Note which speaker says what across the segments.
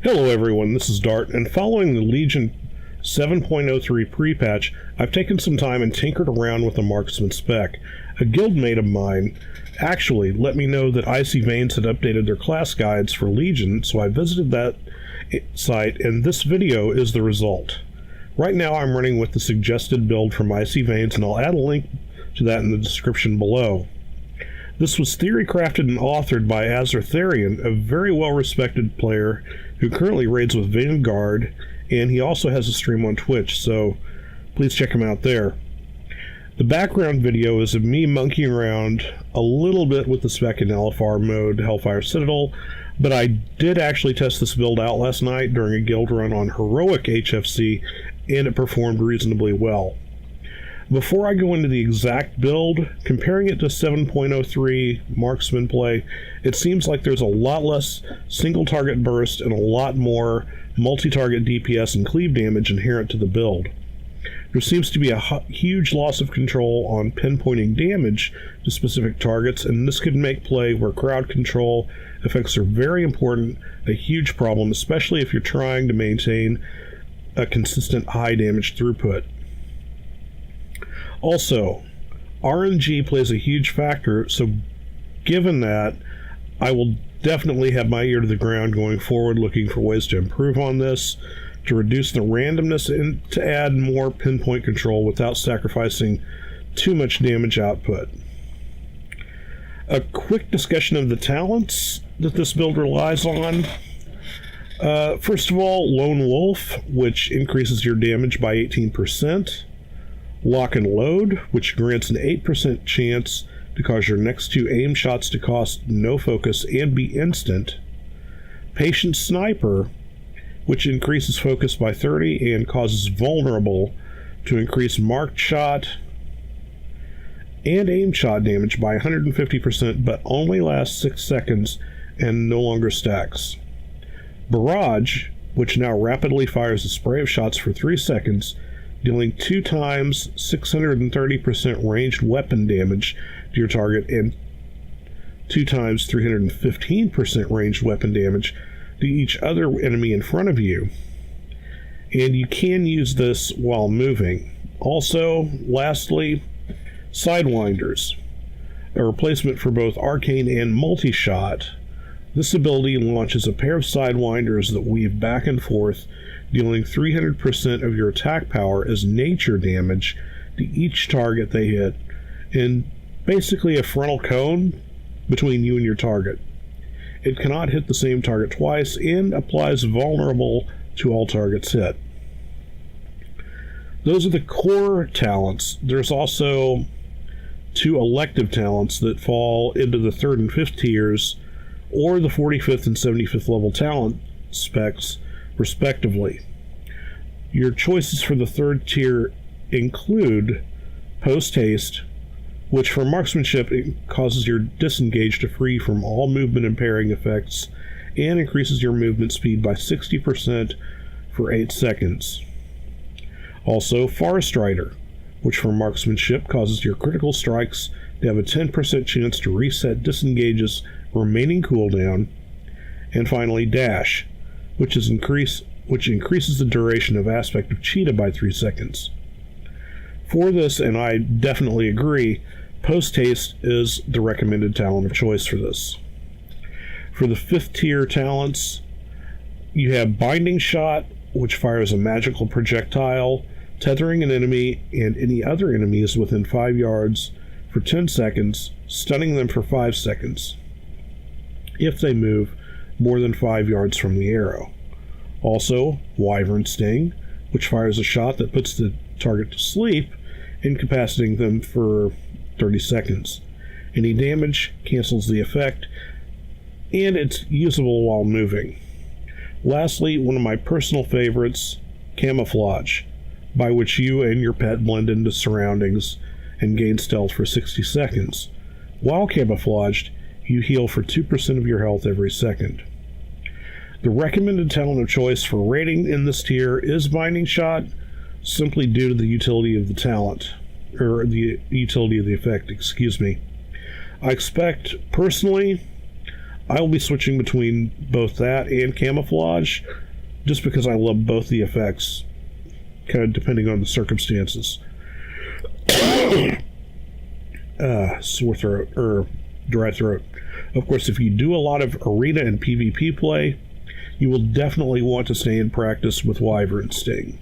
Speaker 1: Hello everyone, this is Dartt, and following the Legion 7.03 pre-patch, I've taken some time and tinkered around with the Marksman spec. A guildmate of mine actually let me know that Icy-Veins had updated their class guides for Legion, so I visited that site, and this video is the result. Right now I'm running with the suggested build from Icy-Veins, and I'll add a link to that in the description below. This was theory crafted and authored by Azortharian, a very well-respected player who currently raids with Vanguard, and he also has a stream on Twitch, so please check him out there. The background video is of me monkeying around a little bit with the spec in LFR mode, Hellfire Citadel, but I did actually test this build out last night during a guild run on Heroic HFC, and it performed reasonably well. Before I go into the exact build, comparing it to 7.03 Marksman play, it seems like there's a lot less single target burst and a lot more multi-target DPS and cleave damage inherent to the build. There seems to be a huge loss of control on pinpointing damage to specific targets, and this could make play where crowd control effects are very important a huge problem, especially if you're trying to maintain a consistent high damage throughput. Also, RNG plays a huge factor, so given that, I will definitely have my ear to the ground going forward looking for ways to improve on this, to reduce the randomness, and to add more pinpoint control without sacrificing too much damage output. A quick discussion of the talents that this build relies on. First of all, Lone Wolf, which increases your damage by 18%. Lock and Load, which grants an 8% chance to cause your next two aim shots to cost no focus and be instant. Patient Sniper, which increases focus by 30 and causes Vulnerable to increase marked shot and aim shot damage by 150%, but only lasts 6 seconds and no longer stacks. Barrage, which now rapidly fires a spray of shots for 3 seconds, dealing 2 times 630% ranged weapon damage to your target and 2 times 315% ranged weapon damage to each other enemy in front of you. And you can use this while moving. Also, lastly, Sidewinders, a replacement for both arcane and multi-shot. This ability launches a pair of Sidewinders that weave back and forth, dealing 300% of your attack power as nature damage to each target they hit, and basically a frontal cone between you and your target. It cannot hit the same target twice and applies Vulnerable to all targets hit. Those are the core talents. There's also 2 elective talents that fall into the 3rd and 5th tiers, or the 45th and 75th level talent specs, respectively. Your choices for the 3rd tier include Post Haste, which for marksmanship it causes your disengage to free from all movement impairing effects and increases your movement speed by 60% for 8 seconds. Also, Forest Rider, which for marksmanship causes your critical strikes to have a 10% chance to reset disengage's remaining cooldown. And finally, Dash, which increases the duration of aspect of Cheetah by 3 seconds. For this, and I definitely agree, Post Haste is the recommended talent of choice for this. For the 5th tier talents, you have Binding Shot, which fires a magical projectile, tethering an enemy and any other enemies within 5 yards for 10 seconds, stunning them for 5 seconds, if they move more than 5 yards from the arrow. Also, Wyvern Sting, which fires a shot that puts the target to sleep, incapacitating them for 30 seconds. Any damage cancels the effect, and it's usable while moving. Lastly, one of my personal favorites, Camouflage, by which you and your pet blend into surroundings and gain stealth for 60 seconds. While camouflaged, you heal for 2% of your health every second. The recommended talent of choice for rating in this tier is Binding Shot, simply due to the utility of the talent, or the utility of the effect, excuse me. I expect, personally, I will be switching between both that and camouflage, just because I love both the effects, kind of depending on the circumstances. Sore throat, or dry throat. Of course, if you do a lot of arena and PvP play, you will definitely want to stay in practice with Wyvern Sting.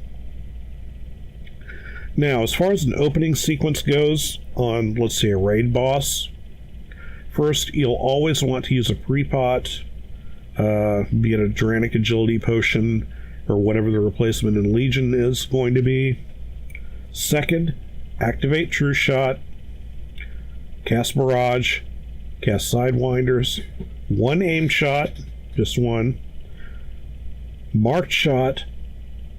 Speaker 1: Now, as far as an opening sequence goes on, let's say, a raid boss, first, you'll always want to use a pre-pot, be it a Dranic Agility Potion, or whatever the replacement in Legion is going to be. Second, activate True Shot, cast Barrage, cast Sidewinders, one aim shot, just one, marked shot,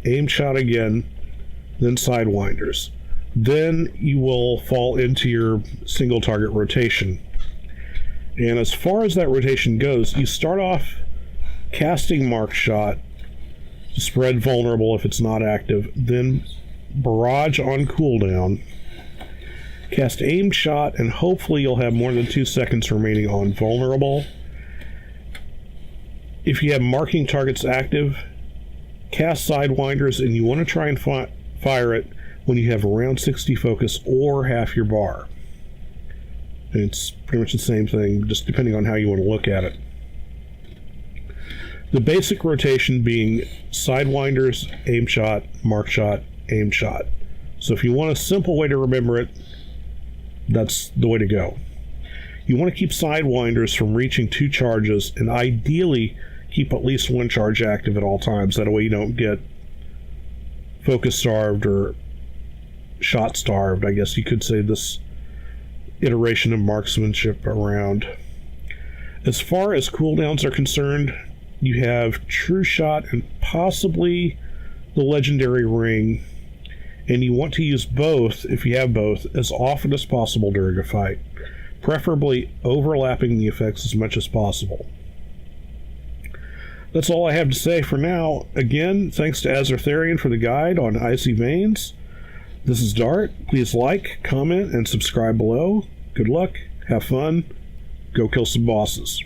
Speaker 1: aim shot again, then Sidewinders. Then you will fall into your single target rotation. And as far as that rotation goes, you start off casting marked shot, spread vulnerable if it's not active, then barrage on cooldown, cast aim shot, and hopefully you'll have more than 2 seconds remaining on vulnerable. If you have marking targets active, cast Sidewinders, and you want to try and fire it when you have around 60 focus or half your bar. And it's pretty much the same thing, just depending on how you want to look at it. The basic rotation being Sidewinders, aim shot, mark shot, aim shot. So if you want a simple way to remember it, that's the way to go. You want to keep Sidewinders from reaching 2 charges, and ideally keep at least 1 charge active at all times. That way you don't get focus starved or shot starved, I guess you could say, this iteration of marksmanship around. As far as cooldowns are concerned, you have True Shot and possibly the Legendary Ring, and you want to use both, if you have both, as often as possible during a fight, preferably overlapping the effects as much as possible. That's all I have to say for now. Again, thanks to Azortharian for the guide on Icy-Veins. This is Dartt. Please like, comment, and subscribe below. Good luck, have fun, go kill some bosses.